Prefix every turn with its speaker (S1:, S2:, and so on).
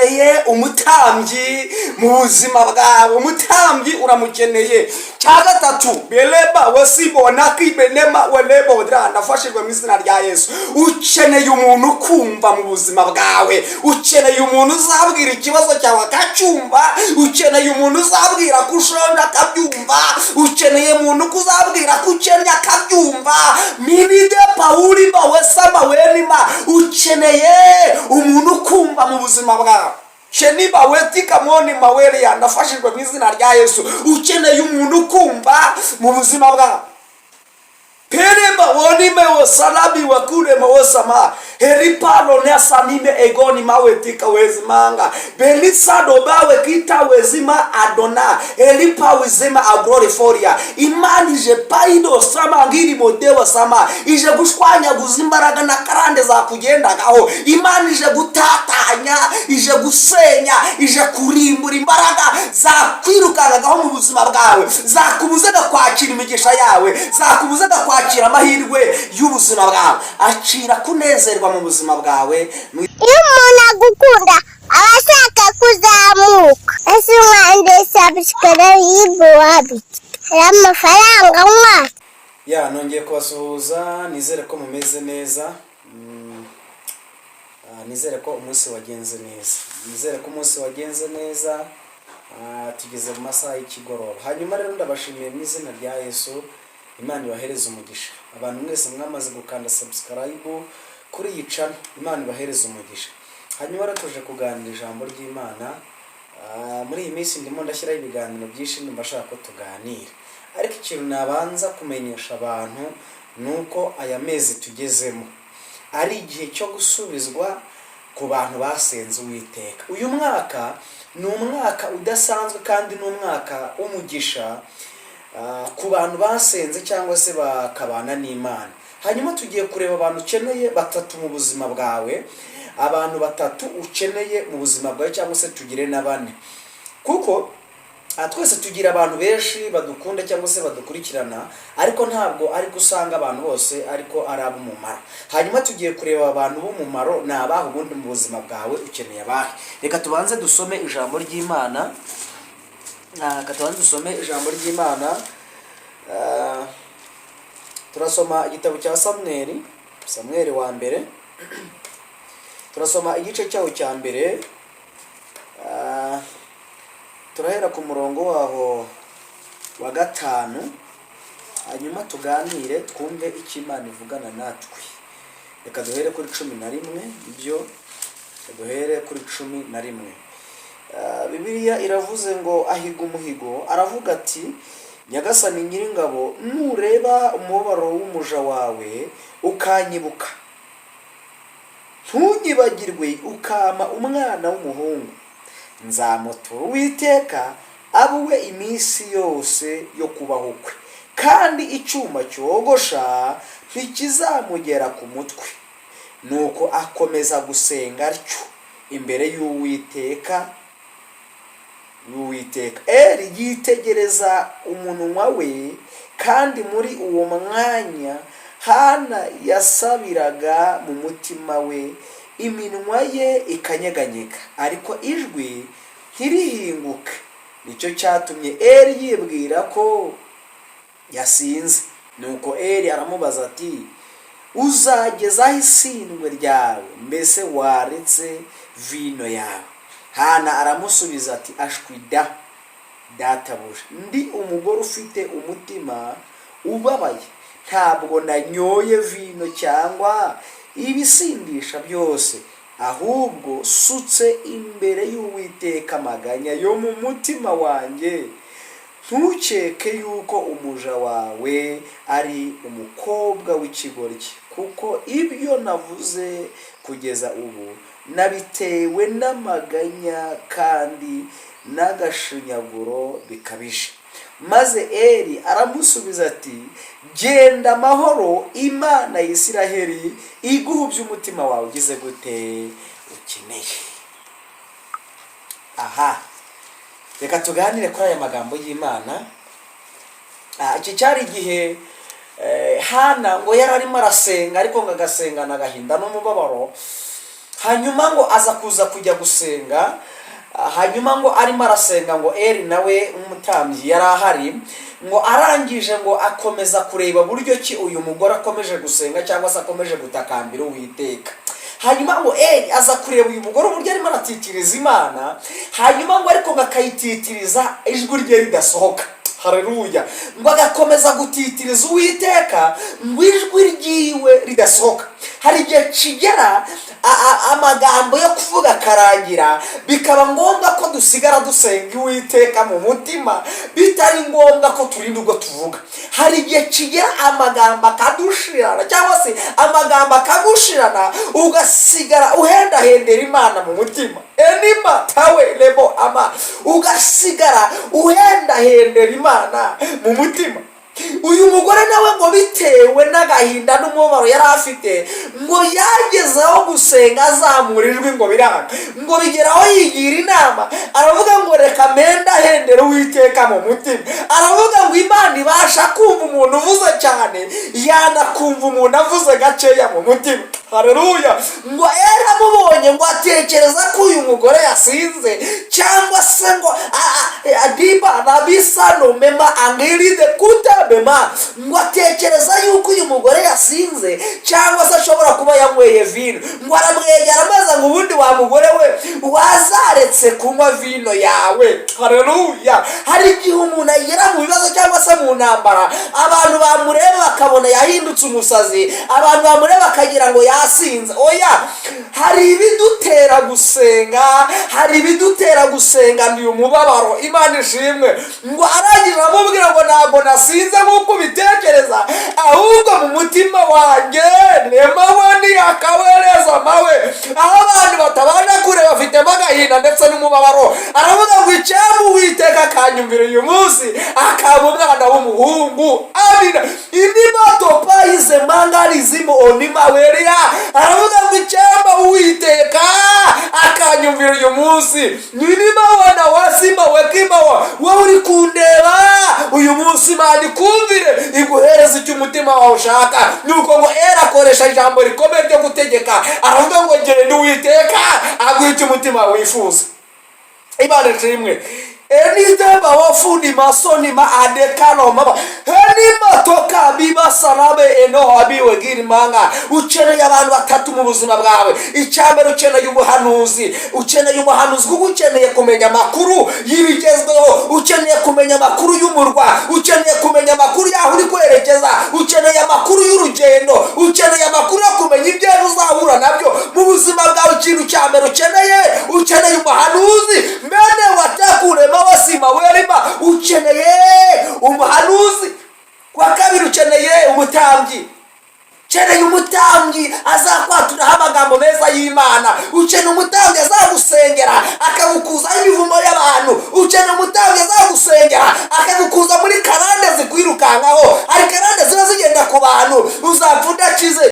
S1: ukeneye umutambyi mu buzima bwawe. Umutambyi uramukeneye. Cya gatatu, beleba wasibona kibenema waleba odra, nafashijwe mu izina rya Yesu. Ukeneye umuntu kumva mu buzima bwawe. Ukeneye umuntu uzabwira ikibazo cyawe akacyumva. Ukeneye umuntu uzabwira ko ushonje akabyumva. Ukeneye umuntu kuzabwira ko ukennye akabyumva. Mibide Pauli bawe sama wenima. Ukeneye umuntu kumva mu buzima bwawe. Sheniba wetika mwoni maweli ya nafashijwe mu izina rya Yesu. Ukeneye umuntu kumva mu buzima bwawe. Pereba wonime wasalabi wakure mawosama. Heripalo nesanime egoni mawetika wezimanga. Belisado bawe kita wezima adona. Heripa wezima agloriforia. Imani je paido sama ngiri modewa sama. Ije gushwanyaguza imbaraga na karande zakujyenzagaho. Imani ije gutatanya, ije gusenya, ije kurimbura imbaraga zakwirukangagaho mu buzima bwawe. Zakubuzaga kwakira imigisha yawe. Zakubuzaga kwakira amahirwe y'ubuzima bwawe. Akira kunezerwa mu buzima bwawe.
S2: Iyo umuntu agukunda abashaka kuzamuka, ese umwande subscribe y'ibwabiti hari amafaranga mwa.
S1: Ya nongeye kubasuhuza, nizere ko mumeze neza. Nizere ko umunsi wagenze neza. Nizere ko umunsi wagenze neza. Tugeze mu masaha y'ikigoroba. Hanyuma rero ndabashimiye mu izina rya Yesu. Imana ibahereze umugisha. Abantu mwese mwamaze gukanda subscribe kuri iyi channel, Imana ibahereze umugisha. Hanyuma rero tuje kuganira ijambo ry'Imana. Muri iyi minsi ndimo ndashyiraho ibiganiro byinshi mbashaka ko tuganira. Ariko ikintu nabanza kumenyesha abantu nuko aya mezi tugezemo ari igihe cyo gusubizwa ku bantu basenze Uwiteka. Uyu mwaka ni umwaka udasanzwe kandi ni umwaka umugisha ku bantu basenze cyangwa se bakabana n'Imana. Hanyuma tugiye kureba abantu ukeneye batatu mu buzima bwawe. Abantu batatu ukeneye mu buzima bwawe cyangwa se tugire na bane. Kuko twese tugira abantu benshi badukunda cyangwa se badukurikirana, ariko ntabwo ari gusanga abantu bose ariko ari ab'umumaro. Hanyuma tugiye kureba abantu b'umumaro ni abahe ubundi mu buzima bwawe ukeneye abahe. Reka tubanze dusome ijambo ry'Imana. Katubanze dusome ijambo ry'Imana. Turasoma igitabo cya Samweli wa mbere. Turasoma igice cyawo cya mbere. Turahera ku murongo waho wa 5. Hanyuma tuganire twumve icyo Imana ivugana natwe. Reka duhere kuri 11. Ibyo duhere kuri 11. Bibiliya iravuze ngo ahiga umuhigo, aravuga ati Nyagasani Nyiringabo, nureba umubabaro w'umuja wawe ukanyibuka, ntunyibagirwe ukama umwana w'umuhungu, nzamutura Uwiteka abuwe iminsi yose yo kubaho kwe, kandi icyuma cyogosha ntikizamugera ku mutwe. Nuko akomeza gusenga atyo imbere y'Uwiteka. Eli yitegereza umunwa we, kandi muri uwo mwanya Hana yasabiraga mu mutima we, iminwa ye ikanyeganyega, ariko ijwi ntirihinguke. Nicyo cyatumye Eli yibwira ko yasinze. Nuko Eli aramubaza ati, uzagezaho isindwe ryawe? Mbese waretse vino yawe? Hana aramusubiza ati, ashwida databuja, ndi umugore ufite umutima ubabaye, ntabwo nanyoye vino cyangwa ibisindisha byose, ahubwo sutse imbere y'Uwiteka amaganya yo mu mutima wanjye. Ntukeke yuko umuja wawe ari umukobwa w'ikigoryi, kuko ibyo navuze kugeza ubu nabitewe n'amaganya kandi n'agashinyaguro bikabije. Maze Eli aramusubiza ati, genda amahoro, Imana ya Isiraheli iguhubye umutima wawe ugize gute ukeneye. Aha, reka tuganire kuri aya magambo y'Imana. Iki cyari igihe Hana ngo yari arimo arasenga, ariko ngo agasengana agahinda n'umubabaro. hanyuma ngo aza kuza kujya gusenga. Hanyuma ngo arimo arasenga ngo Eli nawe umutambyi yari ahari, ngo arangije ngo akomeza kureba buryo ki uyu mugore akomeje gusenga cyangwa se akomeje gutakambira Uwiteka. Hanyuma ngo Eli aza kureba uyu mugore uburyo arimo aratitiriza Imana, hanyuma ngo ariko akayititiriza ijwi rye ridasohoka. Haleluya. Ngo agakomeza gutitiriza Uwiteka ngo ijwi ryiwe ridasohoka. Hari igihe kigera amagambo yo kuvuga akarangira, bikaba ngombwa ko dusigara dusenga Uwiteka mu mutima, bitari ngombwa ko turinda ubwo tuvuga. Hari igihe kigera amagambo akadushirana cyangwa se amagambo akagushirana, ugasigara uhendahendera Imana mu mutima. Enima tawe lebo ama, ugasigara uhendahendera Imana mu mutima. Uyu mugore nawe ngo bitewe n'agahinda n'umubabaro yari afite, ngo yagezeho gusenga azamura ijwi ngo biranga, ngo bigeraho yigira inama, aravuga ngo reka mpenda Uwiteka mu mutima. Aravuga ngo Imana ibasha kumva umuntu uvuze cyane, yanakumva umuntu avuze gakeya mu mutima. Haleluya. Ngo amubonye ngo atekereza ko uyu mugore yasinze, cyangwa se ngo adiba nabisano mema angiride kutabema, ngo atekereza yuko uyu mugore yasinze cyangwa se ashobora kuba yanyweye vino. Ngo aramwegera amaze ngo ubundi wa mugore we wazaretse kunywa vino yawe. Haleluya. Hari igihe umuntu agera mu bibazo cyangwa se mu ntambara, abantu bamureba bakabona yahindutse umusazi, abantu bamureba bakagira ngo yasinze. Oya, hari ibidutera gusenga, hari ibidutera gusenga ndi umubabaro. Imana ishimwe. Ngo arangije amubwira ngo ntabwo nasinze nk'uko ubitekereza, ahubwo mu mutima wanjye nemawani akawereza mawe. Aho abantu batabana kure bafitemo agahinda ndetse n'umubabaro, aravuga ngo icyamu Uwiteka akanyumvira uyu munsi akaba umwana w'umuhungu. Amina. Indima topa ize mangarizimu onima weria, aravuga ngo icyamu Uwiteka akanyumvira uyu munsi. Nyinima wana wasima wekima wa uri kundeba uyu munsi, Imana ikumvire iguhereza icyo umutima wawe ushaka. Nuko ngo akoresha ijambo rikomeye ryo gutegeka, aravuga ngo genda Uwiteka aguhe icyo umutima wifuza. Imana ishimwe. Enideba wafundi masoni ma adekano mama, enima toka biba sarabe eno abiwe giri manga. Ukeneye abantu batatu mu buzima bwawe. Icyambere ukeneye umuhanuzi, ukeneye umuhanuzi kuko ukeneye kumenya amakuru y'ibigezweho, ukeneye kumenya amakuru y'umurwa, ukeneye kumenya amakuru y'aho uri kwerekeza, ukeneye amakuru y'urugendo, ukeneye amakuru yo kumenya ibyo uzahura nabyo mu buzima bwawe. Ikintu cyambere ukeneye umuhanuzi. Mene watakure wasima werima, ukeneye umuhanuzi. Kwa kabiri ukeneye umutambyi. Ukeneye umutambyi azakwatura amagambo meza y'Imana. Ukeneye umutambyi azagusengera akagukuzaho imivumo y'abantu. Ukeneye umutambyi azagusengera akagukuza muri karande zikwirukankaho. Hari karande ziba zigenda ku bantu uzapfa udakize.